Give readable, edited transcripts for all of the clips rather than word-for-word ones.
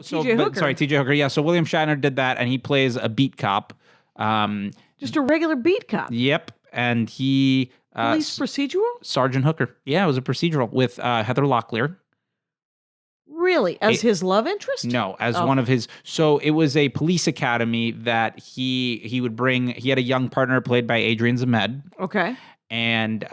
T.J. Hooker. Sorry, T.J. Hooker. Yeah, so William Shatner did that, and he plays a beat cop. Just a regular beat cop. Yep, and he... Police procedural? Sergeant Hooker. Yeah, it was a procedural with Heather Locklear. Really? As his love interest? No, as one of his... So it was a police academy that he would bring... He had a young partner played by Adrian Zemed. Okay. And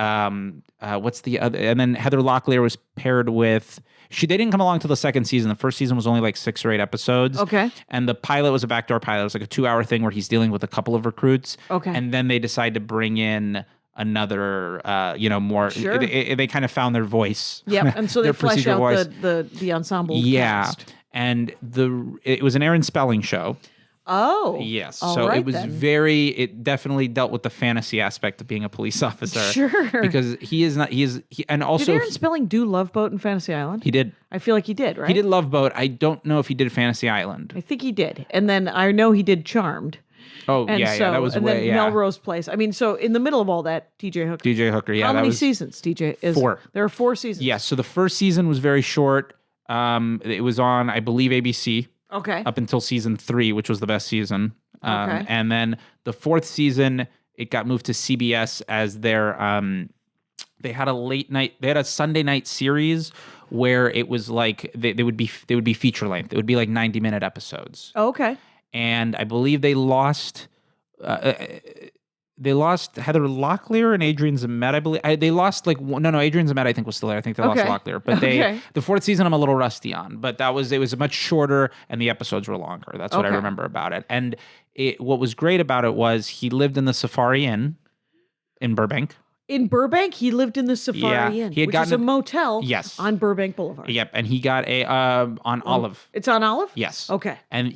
what's the other... And then Heather Locklear was paired with... They didn't come along till the second season. The first season was only like 6 or 8 episodes. Okay. And the pilot was a backdoor pilot. It was like a 2-hour thing where he's dealing with a couple of recruits. Okay. And then they decide to bring in another, more... Sure. They kind of found their voice. Yep. And so they flesh out the ensemble cast. And it was an Aaron Spelling show. Oh. Yes. So it was it definitely dealt with the fantasy aspect of being a police officer. Sure. Because and also... Did Aaron Spelling do Love Boat and Fantasy Island? He did. I feel like he did, right? He did Love Boat. I don't know if he did Fantasy Island. I think he did. And then I know he did Charmed. Oh, that was then Melrose Place. I mean, so in the middle of all that, T.J. Hooker. T.J. Hooker, yeah. How many seasons, T.J.? 4. There are 4 seasons. Yes, so the first season was very short. It was on, I believe, ABC. Okay. Up until season 3, which was the best season. Okay. And then the 4th season, it got moved to CBS as their... they had a Sunday night series where it was like they would be feature length. It would be like 90-minute episodes. Oh, okay. And I believe they lost Heather Locklear and Adrian Zemed. I believe they lost Adrian Zemed I think was still there. I think they lost Locklear, but the 4th season I'm a little rusty on. But it was much shorter and the episodes were longer. That's what I remember about it. And what was great about it was he lived in the Safari Inn in Burbank. In Burbank, he lived in the Safari Inn, which is a motel on Burbank Boulevard. Yep, and he got on Olive. It's on Olive? Yes. Okay. And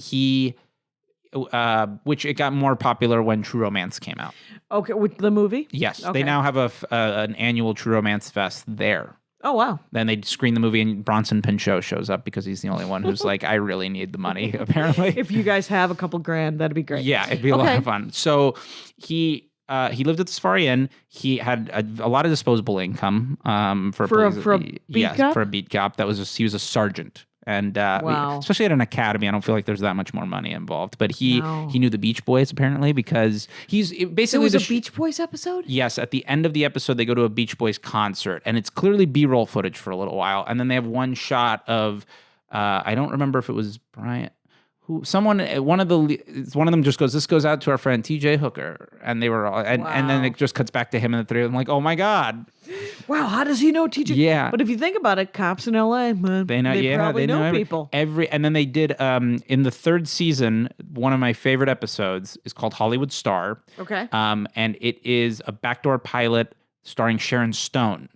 which it got more popular when True Romance came out. Okay, with the movie? Yes. Okay. They now have an annual True Romance Fest there. Oh, wow. Then they screen the movie and Bronson Pinchot shows up because he's the only one who's like, I really need the money, apparently. If you guys have a couple grand, that'd be great. Yeah, it'd be a lot of fun. So he lived at the Safari Inn. He had a lot of disposable income for a beat cop. For a beat cop. He was a sergeant. And especially at an academy, I don't feel like there's that much more money involved. But he knew the Beach Boys apparently because he's basically there was a Beach Boys episode. Yes, at the end of the episode, they go to a Beach Boys concert, and it's clearly B-roll footage for a little while, and then they have one shot of I don't remember if it was Bryant. One of them just goes, "This goes out to our friend T.J. Hooker," and they were all, and then it just cuts back to him and the three of them, like, "Oh my god, wow, how does he know T.J.?" Yeah, but if you think about it, cops in L.A., man, they probably know people. And then they did in the 3rd season, one of my favorite episodes is called Hollywood Star. Okay, and it is a backdoor pilot starring Sharon Stone.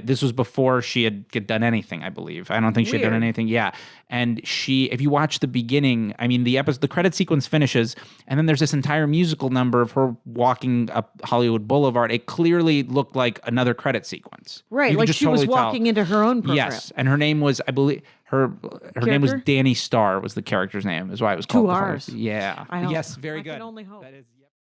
This was before she had done anything, I believe. I don't think she had done anything. Yeah. And if you watch the beginning, I mean, the credit sequence finishes, and then there's this entire musical number of her walking up Hollywood Boulevard. It clearly looked like another credit sequence. Right. Like she was walking into her own program. Yes. And her name was, I believe, her name was Danny Starr was the character's name, is why it was called. 2 R's. Yeah. I know. Yes. Very good. I can only hope.